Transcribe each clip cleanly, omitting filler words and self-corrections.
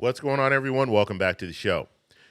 What's going on, everyone? Welcome back to the show.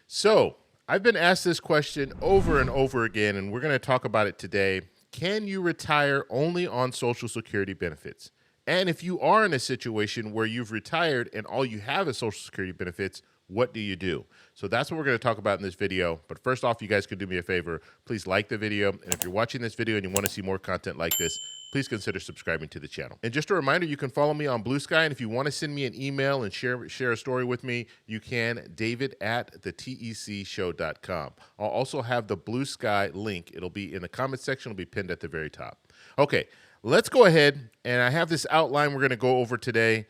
So, I've been asked this question over and over again, and we're going to talk about it today. Can you retire only on Social Security benefits? And if you are in a situation where you've retired and all you have is Social Security benefits, what do you do? So that's what we're going to talk about in this video. But first off, you guys could do me a favor. Please like the video. And if you're watching this video and you want to see more content like this, please consider subscribing to the channel. And just a reminder, you can follow me on Blue Sky. And if you want to send me an email and share a story with me, you can, david@thetecshow.com. I'll also have the Blue Sky link. It'll be in the comment section. It'll be pinned at the very top. Okay, let's go ahead. And I have this outline we're going to go over today.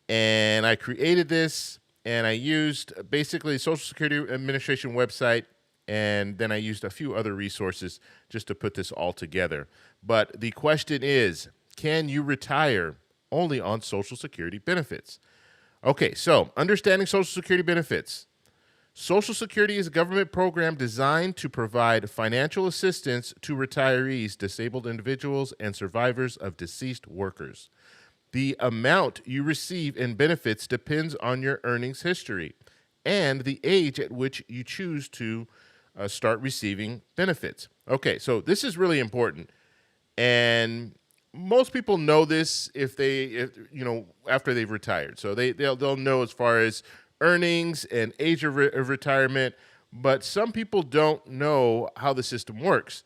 And I created this. And I used basically the Social Security Administration website, and then I used a few other resources just to put this all together. But the question is, can you retire only on Social Security benefits? Okay, so understanding Social Security benefits. Social Security is a government program designed to provide financial assistance to retirees, disabled individuals, and survivors of deceased workers. The amount you receive in benefits depends on your earnings history and the age at which you choose to start receiving benefits. Okay, so this is really important, and most people know this after they've retired. So they'll know as far as earnings and age of retirement, but some people don't know how the system works.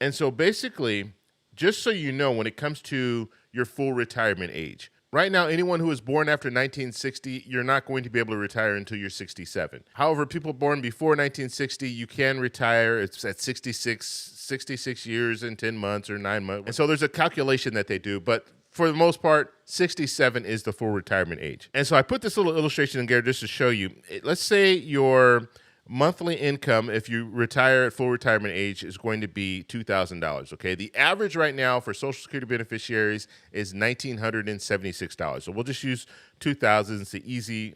And so basically, just so you know, when it comes to your full retirement age, right now, anyone who was born after 1960, you're not going to be able to retire until you're 67. However, people born before 1960, you can retire. It's at 66 years and 10 months or 9 months. And so there's a calculation that they do, but for the most part, 67 is the full retirement age. And so I put this little illustration in here just to show you. Let's say your monthly income, if you retire at full retirement age, is going to be $2,000, okay? The average right now for Social Security beneficiaries is $1,976. So we'll just use 2,000. It's an easy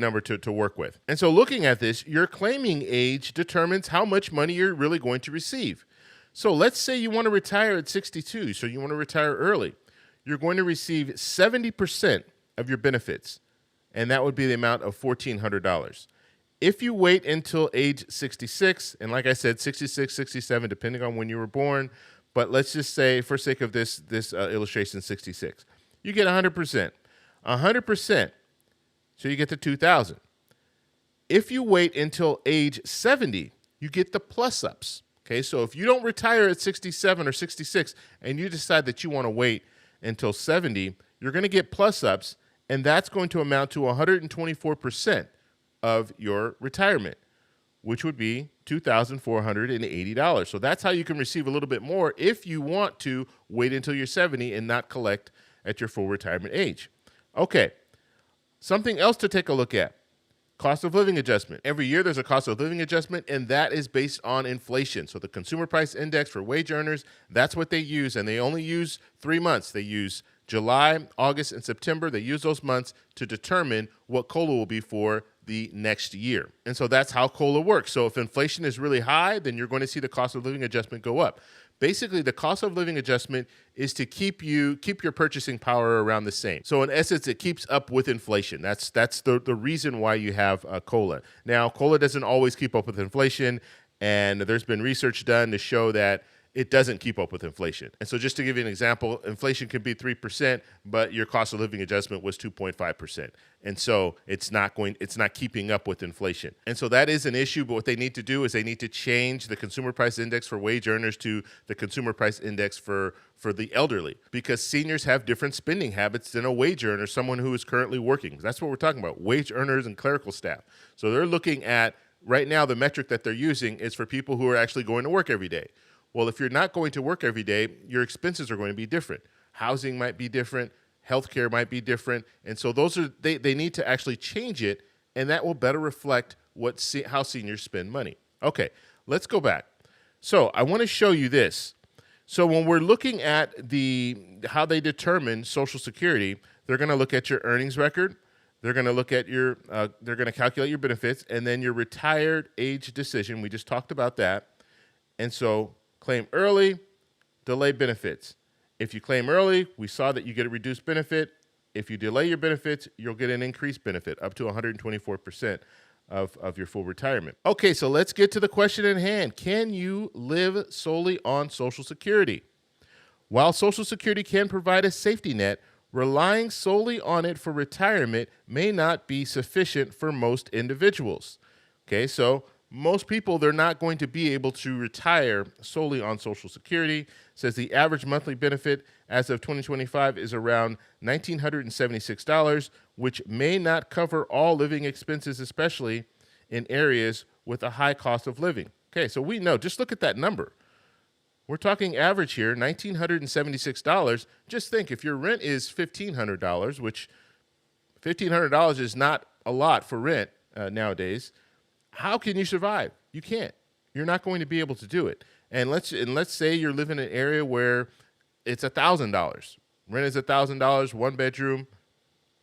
number to work with. And so looking at this, your claiming age determines how much money you're really going to receive. So let's say you want to retire at 62, so you want to retire early. You're going to receive 70% of your benefits, and that would be the amount of $1,400. If you wait until age 66, and like I said, 66, 67, depending on when you were born, but let's just say, for sake of this illustration, 66, you get 100%. 100%, so you get the $2,000. If you wait until age 70, you get the plus-ups. Okay, so if you don't retire at 67 or 66, and you decide that you want to wait until 70, you're going to get plus-ups, and that's going to amount to 124% of your retirement, which would be $2,480. So that's how you can receive a little bit more if you want to wait until you're 70 and not collect at your full retirement age. Okay, something else to take a look at. Cost of living adjustment. Every year there's a cost of living adjustment, and that is based on inflation. So the consumer price index for wage earners, that's what they use, and they only use 3 months. They use July, August, and September. They use those months to determine what COLA will be for the next year. And so that's how COLA works. So if inflation is really high, then you're going to see the cost of living adjustment go up. Basically, the cost of living adjustment is to keep your purchasing power around the same. So in essence, it keeps up with inflation. That's the reason why you have COLA. Now, COLA doesn't always keep up with inflation, and there's been research done to show that it doesn't keep up with inflation. And so just to give you an example, inflation could be 3%, but your cost of living adjustment was 2.5%. And so it's not keeping up with inflation. And so that is an issue, but what they need to do is they need to change the consumer price index for wage earners to the consumer price index for the elderly, because seniors have different spending habits than a wage earner, someone who is currently working. That's what we're talking about, wage earners and clerical staff. So they're looking at, right now, the metric that they're using is for people who are actually going to work every day. Well, if you're not going to work every day, your expenses are going to be different. Housing might be different. Healthcare might be different. And so they need to actually change it, and that will better reflect how seniors spend money. Okay, let's go back. So I want to show you this. So when we're looking at how they determine Social Security, they're going to look at your earnings record. They're going to look at they're going to calculate your benefits, and then your retired age decision. We just talked about that. And so claim early, delay benefits. If you claim early, we saw that you get a reduced benefit. If you delay your benefits, you'll get an increased benefit up to 124% of your full retirement. Okay, so let's get to the question at hand. Can you live solely on Social Security? While Social Security can provide a safety net, relying solely on it for retirement may not be sufficient for most individuals. Okay, so most people, they're not going to be able to retire solely on Social Security. It says the average monthly benefit as of 2025 is around $1,976, which may not cover all living expenses, especially in areas with a high cost of living. Okay, so we know, just look at that number. We're talking average here, $1,976. Just think, if your rent is $1,500, which $1,500 is not a lot for rent nowadays, how can you survive? You can't. You're not going to be able to do it. And let's say you're living in an area where it's $1,000. Rent is $1,000, one bedroom.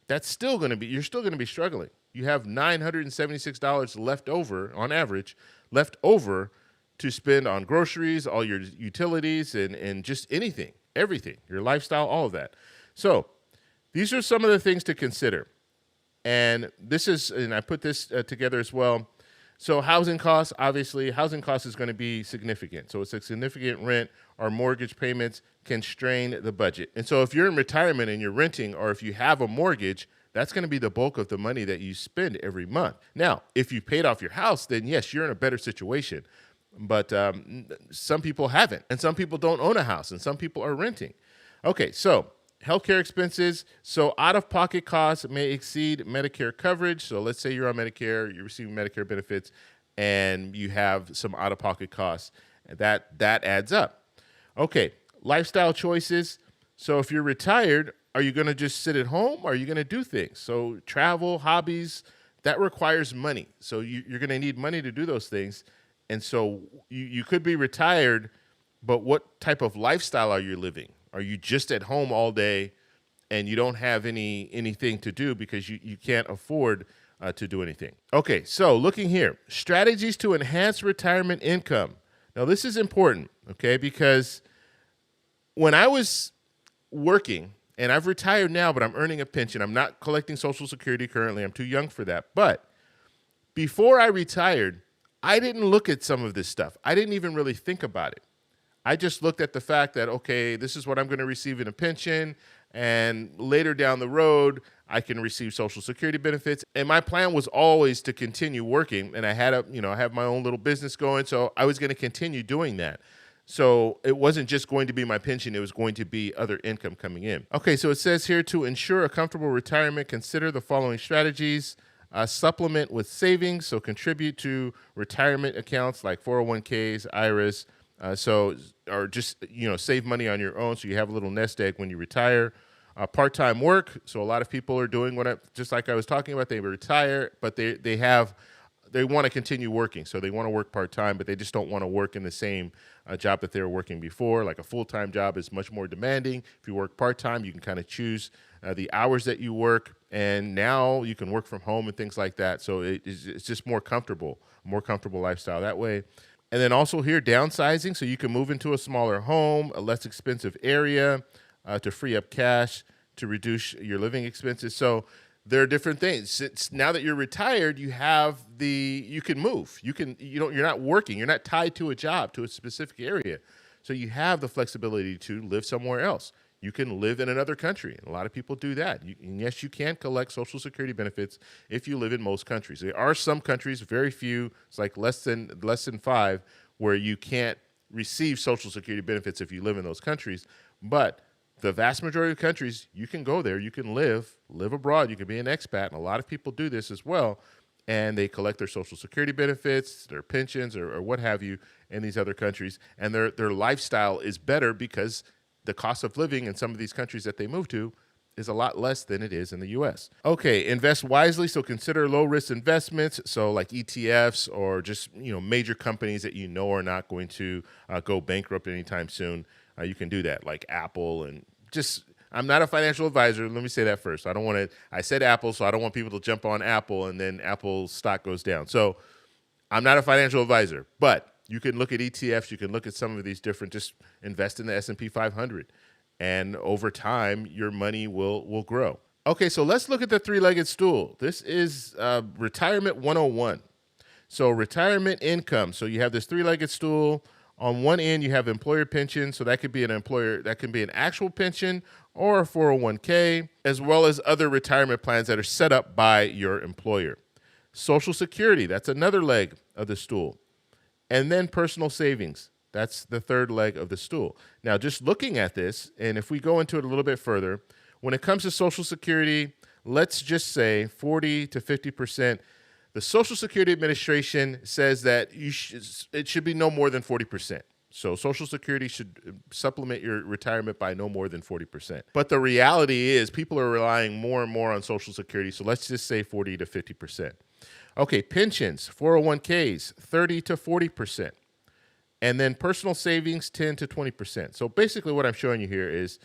That's still going to be, you're still going to be struggling. You have $976 left over, on average, left over to spend on groceries, all your utilities, and just anything, everything, your lifestyle, all of that. So these are some of the things to consider. And this is, and I put this together as well. So housing costs, obviously, housing costs is going to be significant. So it's a significant rent or mortgage payments can strain the budget. And so if you're in retirement and you're renting, or if you have a mortgage, that's going to be the bulk of the money that you spend every month. Now, if you paid off your house, then yes, you're in a better situation. But some people haven't, and some people don't own a house, and some people are renting. Okay, so healthcare expenses. So out-of-pocket costs may exceed Medicare coverage. So let's say you're on Medicare, you're receiving Medicare benefits, and you have some out-of-pocket costs. That adds up. Okay, lifestyle choices. So if you're retired, are you going to just sit at home, or are you going to do things? So travel, hobbies, that requires money. So you're going to need money to do those things. And so you could be retired, but what type of lifestyle are you living? Are you just at home all day and you don't have anything to do because you can't afford to do anything? Okay, so looking here, strategies to enhance retirement income. Now, this is important, okay, because when I was working, and I've retired now, but I'm earning a pension. I'm not collecting Social Security currently. I'm too young for that. But before I retired, I didn't look at some of this stuff. I didn't even really think about it. I just looked at the fact that, okay, this is what I'm going to receive in a pension, and later down the road, I can receive Social Security benefits. And my plan was always to continue working, and I have my own little business going, so I was going to continue doing that. So it wasn't just going to be my pension, it was going to be other income coming in. Okay, so it says here, to ensure a comfortable retirement, consider the following strategies. Supplement with savings, so contribute to retirement accounts like 401ks, IRAs, or just save money on your own so you have a little nest egg when you retire. Part-time work, so a lot of people are doing just like I was talking about, they retire, but they want to continue working, so they want to work part-time, but they just don't want to work in the same job that they were working before. Like a full-time job is much more demanding. If you work part-time, you can kind of choose the hours that you work, and now you can work from home and things like that. So it's just more comfortable lifestyle that way. And then also here, downsizing, so you can move into a smaller home, a less expensive area to free up cash, to reduce your living expenses. So there are different things. Since now that you're retired, you can move. You're not working. You're not tied to a job, to a specific area. So you have the flexibility to live somewhere else. You can live in another country, and a lot of people do that. And yes, you can collect Social Security benefits if you live in most countries. There are some countries, very few, it's like less than 5, where you can't receive Social Security benefits if you live in those countries. But the vast majority of countries, you can go there, you can live abroad, you can be an expat, and a lot of people do this as well, and they collect their Social Security benefits, their pensions, or what have you in these other countries, and their lifestyle is better because the cost of living in some of these countries that they move to is a lot less than it is in the U.S. Okay, invest wisely, so consider low-risk investments, so like ETFs or just major companies that are not going to go bankrupt anytime soon. You can do that, like Apple, and I'm not a financial advisor. Let me say that first. I said Apple, so I don't want people to jump on Apple and then Apple's stock goes down. So I'm not a financial advisor, but you can look at ETFs. You can look at some of these different, just invest in the S&P 500. And over time, your money will grow. Okay, so let's look at the three-legged stool. This is retirement 101. So retirement income. So you have this three-legged stool. On one end, you have employer pension. So that could be that can be an actual pension or a 401k, as well as other retirement plans that are set up by your employer. Social Security, that's another leg of the stool. And then personal savings. That's the third leg of the stool. Now, just looking at this, and if we go into it a little bit further, when it comes to Social Security, let's just say 40 to 50%. The Social Security Administration says that it should be no more than 40%. So Social Security should supplement your retirement by no more than 40%. But the reality is people are relying more and more on Social Security, so let's just say 40 to 50%. Okay, pensions, 401ks, 30 to 40%. And then personal savings, 10 to 20%. So basically what I'm showing you here is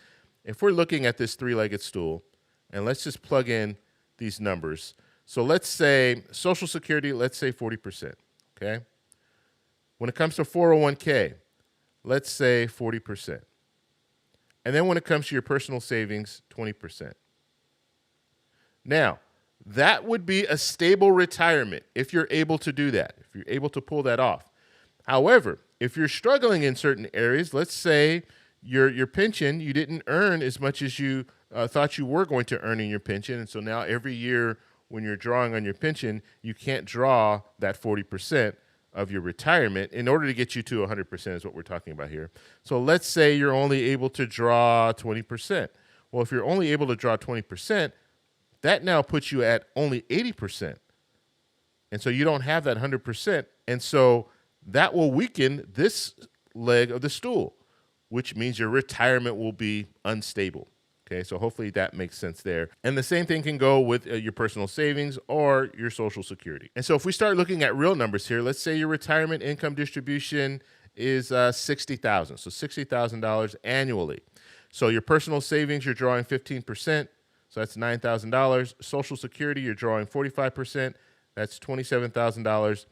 if we're looking at this three-legged stool, and let's just plug in these numbers. So let's say Social Security, let's say 40%, okay? When it comes to 401k, let's say 40%. And then when it comes to your personal savings, 20%. Now, that would be a stable retirement if you're able to do that, if you're able to pull that off. However, if you're struggling in certain areas, let's say your pension, you didn't earn as much as you thought you were going to earn in your pension, and so now every year when you're drawing on your pension, you can't draw that 40% of your retirement in order to get you to 100% is what we're talking about here. So let's say you're only able to draw 20%. Well, if you're only able to draw 20%, that now puts you at only 80%. And so you don't have that 100%. And so that will weaken this leg of the stool, which means your retirement will be unstable. Okay, so hopefully that makes sense there. And the same thing can go with your personal savings or your Social Security. And so if we start looking at real numbers here, let's say your retirement income distribution is $60,000, so $60,000 annually. So your personal savings, you're drawing 15%, so that's $9,000. Social Security, you're drawing 45%, that's $27,000.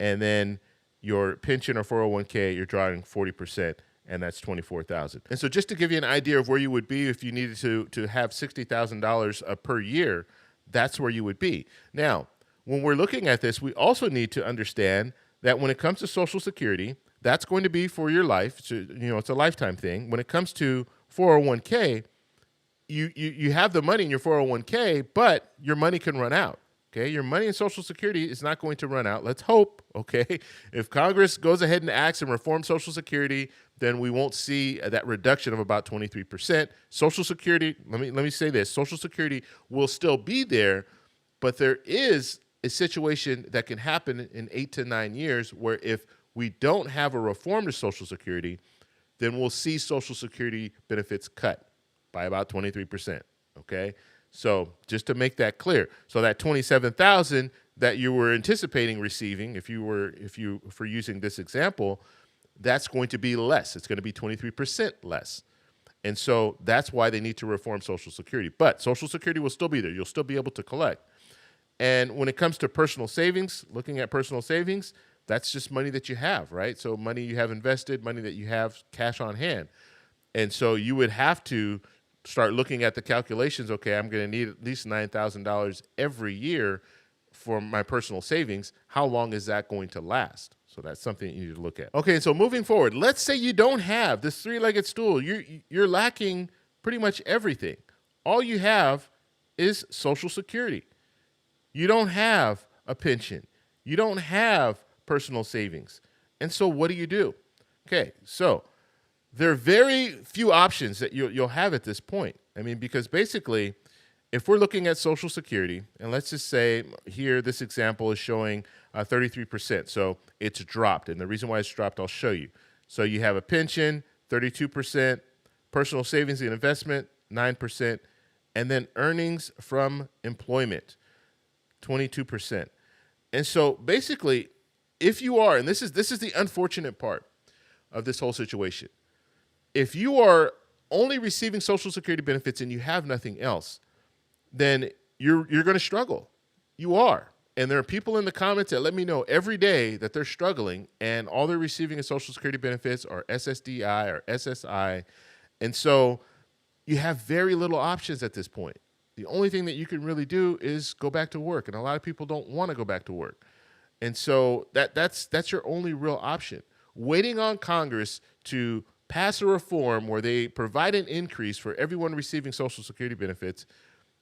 And then your pension or 401k, you're drawing 40%. And that's $24,000. And so just to give you an idea of where you would be if you needed to have $60,000 per year, that's where you would be. Now, when we're looking at this, we also need to understand that when it comes to Social Security, that's going to be for your life. So, it's a lifetime thing. When it comes to 401k, you have the money in your 401k, but your money can run out. Okay, your money in Social Security is not going to run out. Let's hope, okay? If Congress goes ahead and acts and reforms Social Security, then we won't see that reduction of about 23%. Social Security, let me say this, Social Security will still be there, but there is a situation that can happen in 8 to 9 years where if we don't have a reform to Social Security, then we'll see Social Security benefits cut by about 23%, okay? So just to make that clear, so that $27,000 that you were anticipating receiving, if you for using this example, that's going to be less. It's going to be 23% less. And so that's why they need to reform Social Security. But Social Security will still be there. You'll still be able to collect. And when it comes to personal savings, looking at personal savings, that's just money that you have, right? So money you have invested, money that you have cash on hand. And so you would have to start looking at the calculations. Okay, I'm going to need at least $9,000 every year for my personal savings. How long is that going to last? So that's something you need to look at. Okay, so moving forward, let's say you don't have this three-legged stool. You're lacking pretty much everything. All you have is Social Security. You don't have a pension. You don't have personal savings. And so what do? Okay, so there are very few options that you'll have at this point. I mean, because basically, if we're looking at Social Security, and let's just say here, this example is showing 33%. So it's dropped. And the reason why it's dropped, I'll show you. So you have a pension, 32%, personal savings and investment, 9%, and then earnings from employment, 22%. And so basically, if you are, and this is the unfortunate part of this whole situation, if you are only receiving Social Security benefits and you have nothing else, then you're going to struggle. You are. And there are people in the comments that let me know every day that they're struggling and all they're receiving is Social Security benefits or SSDI or SSI. And so you have very little options at this point. The only thing that you can really do is go back to work, and a lot of people don't want to go back to work. And so that's your only real option. Waiting on Congress to pass a reform where they provide an increase for everyone receiving Social Security benefits.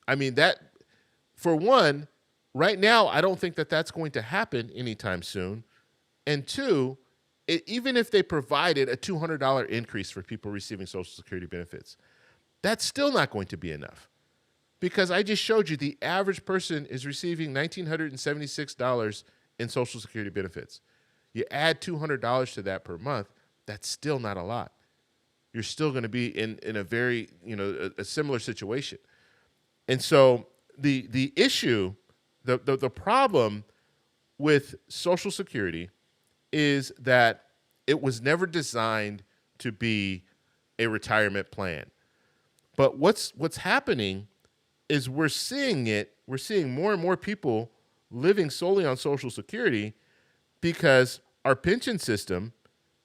I mean, that, for one, right now, I don't think that that's going to happen anytime soon. And two, even if they provided a $200 increase for people receiving Social Security benefits, that's still not going to be enough. Because I just showed you the average person is receiving $1,976 in Social Security benefits. You add $200 to that per month, that's still not a lot. You're still going to be in a very, a similar situation. And so the issue, the problem with Social Security is that it was never designed to be a retirement plan. But what's happening is we're seeing more and more people living solely on Social Security because our pension system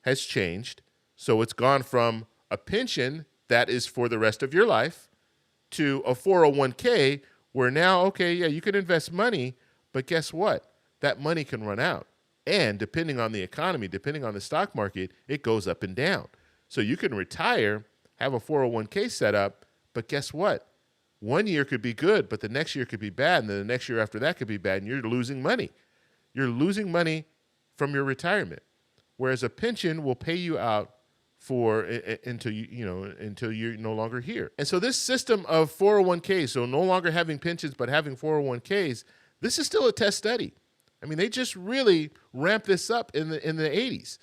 has changed. So it's gone from a pension that is for the rest of your life to a 401k where now, okay, yeah, you can invest money, but guess what? That money can run out. And depending on the economy, depending on the stock market, it goes up and down. So you can retire, have a 401k set up, but guess what? 1 year could be good, but the next year could be bad, and then the next year after that could be bad, and you're losing money. You're losing money from your retirement, whereas a pension will pay you out for until you're no longer here. And so this system of 401ks, so no longer having pensions but having 401ks, this is still a test study. I mean, they just really ramped this up in the 80s.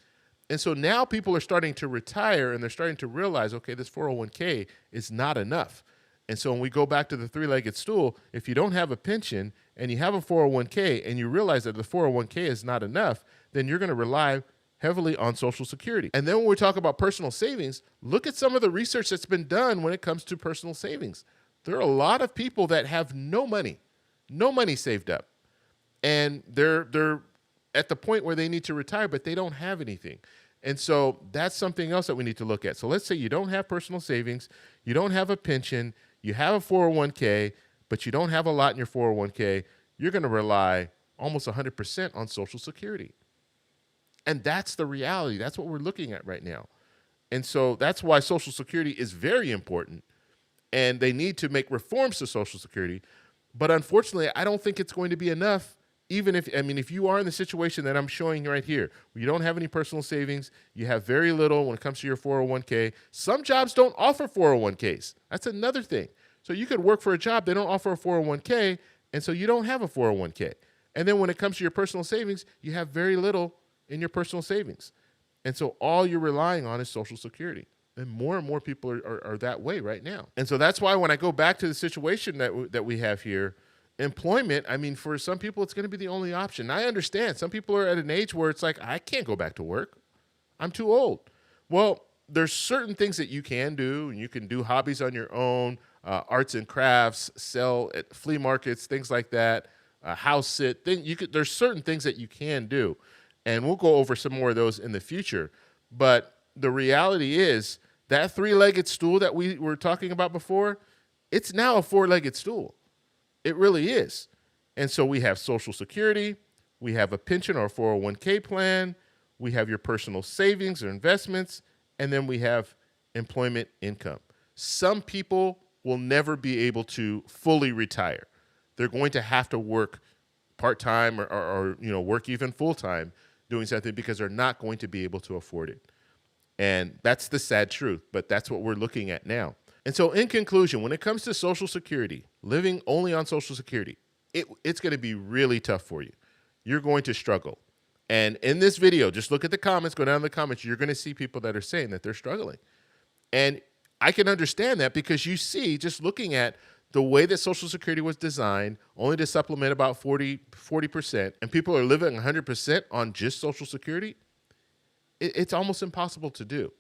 And so now people are starting to retire, and they're starting to realize, okay, this 401k is not enough. And so when we go back to the three-legged stool, if you don't have a pension and you have a 401k and you realize that the 401k is not enough, then you're going to rely heavily on Social Security. And then when we talk about personal savings, look at some of the research that's been done when it comes to personal savings. There are a lot of people that have no money saved up. And they're at the point where they need to retire, but they don't have anything. And so that's something else that we need to look at. So let's say you don't have personal savings, you don't have a pension, you have a 401k, but you don't have a lot in your 401k, you're going to rely almost 100% on Social Security. And that's the reality. That's what we're looking at right now. And so that's why Social Security is very important, and they need to make reforms to Social Security. But unfortunately, I don't think it's going to be enough. Even if you are in the situation that I'm showing right here, where you don't have any personal savings, you have very little when it comes to your 401k. Some jobs don't offer 401ks. That's another thing. So you could work for a job, they don't offer a 401k, and so you don't have a 401k. And then when it comes to your personal savings, you have very little in your personal savings. And so all you're relying on is Social Security. And more people are that way right now. And so that's why when I go back to the situation that we have here, employment, I mean, for some people, it's going to be the only option. I understand. Some people are at an age where it's like, I can't go back to work. I'm too old. Well, there's certain things that you can do, and you can do hobbies on your own, arts and crafts, sell at flea markets, things like that, house sit. There's certain things that you can do, and we'll go over some more of those in the future. But the reality is that three-legged stool that we were talking about before, it's now a four-legged stool. It really is. And so we have Social Security, we have a pension or a 401k plan, we have your personal savings or investments, and then we have employment income. Some people will never be able to fully retire. They're going to have to work part-time or work even full-time doing something because they're not going to be able to afford it. And that's the sad truth, but that's what we're looking at now. And so in conclusion, when it comes to Social Security, living only on Social Security, it's going to be really tough for you. You're going to struggle. And in this video, just look at the comments, go down in the comments, you're going to see people that are saying that they're struggling. And I can understand that because you see, just looking at the way that Social Security was designed, only to supplement about 40%, and people are living 100% on just Social Security, it's almost impossible to do.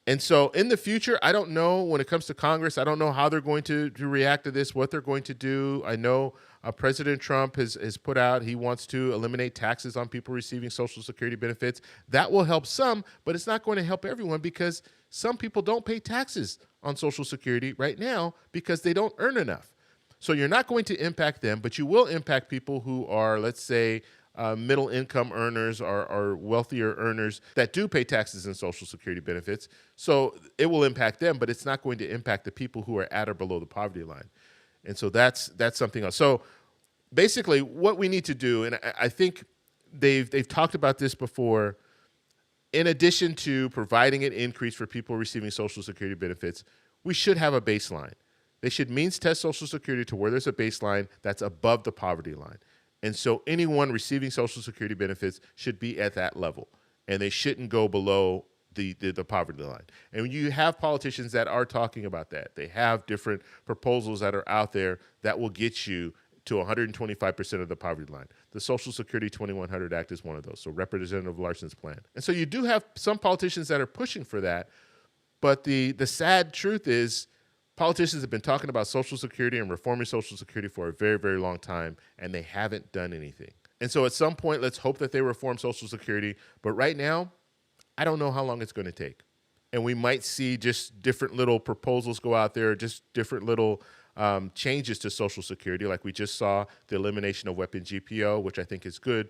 And so in the future, I don't know when it comes to Congress, I don't know how they're going to react to this, what they're going to do. I know President Trump has put out, he wants to eliminate taxes on people receiving Social Security benefits. That will help some, but it's not going to help everyone because some people don't pay taxes on Social Security right now because they don't earn enough. So you're not going to impact them, but you will impact people who are, let's say, middle income earners or wealthier earners that do pay taxes and Social Security benefits. So it will impact them, but it's not going to impact the people who are at or below the poverty line. And so that's something else. So basically what we need to do, and I think they've talked about this before, in addition to providing an increase for people receiving Social Security benefits, we should have a baseline. They should means test Social Security to where there's a baseline that's above the poverty line. And so anyone receiving Social Security benefits should be at that level, and they shouldn't go below the poverty line. And you have politicians that are talking about that. They have different proposals that are out there that will get you to 125% of the poverty line. The Social Security 2100 Act is one of those, so Representative Larson's plan. And so you do have some politicians that are pushing for that, but the sad truth is politicians have been talking about Social Security and reforming Social Security for a very, very long time, and they haven't done anything. And so at some point, let's hope that they reform Social Security, but right now, I don't know how long it's going to take. And we might see just different little proposals go out there, just different little changes to Social Security, like we just saw the elimination of weapon GPO, which I think is good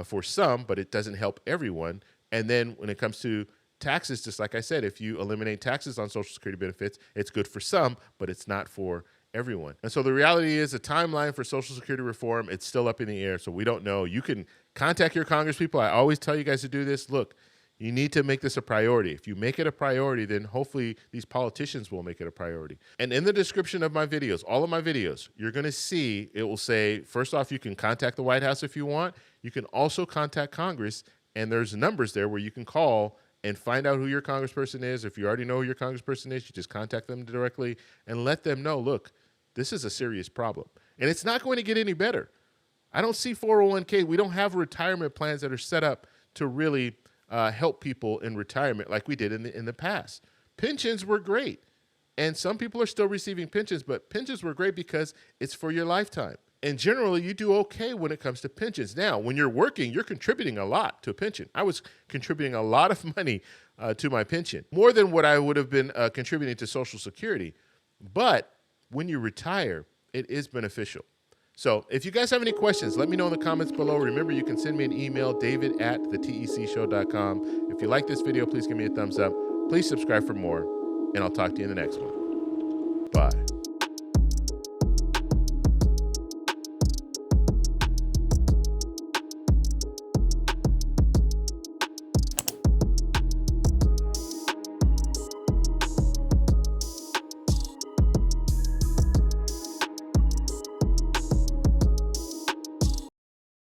for some, but it doesn't help everyone. And then when it comes to taxes, just like I said, if you eliminate taxes on Social Security benefits, it's good for some, but it's not for everyone. And so the reality is the timeline for Social Security reform, it's still up in the air, so we don't know. You can contact your congresspeople. I always tell you guys to do this. Look, you need to make this a priority. If you make it a priority, then hopefully these politicians will make it a priority. And in the description of my videos, all of my videos, you're going to see, it will say, first off, you can contact the White House if you want. You can also contact Congress, and there's numbers there where you can call and find out who your congressperson is. If you already know who your congressperson is, you just contact them directly and let them know, look, this is a serious problem. And it's not going to get any better. I don't see 401k. We don't have retirement plans that are set up to really help people in retirement like we did in the past. Pensions were great, and some people are still receiving pensions, but pensions were great because it's for your lifetime. And generally, you do okay when it comes to pensions. Now, when you're working, you're contributing a lot to a pension. I was contributing a lot of money to my pension, more than what I would have been contributing to Social Security. But when you retire, it is beneficial. So if you guys have any questions, let me know in the comments below. Remember, you can send me an email, david@thetecshow.com. If you like this video, please give me a thumbs up. Please subscribe for more, and I'll talk to you in the next one. Bye.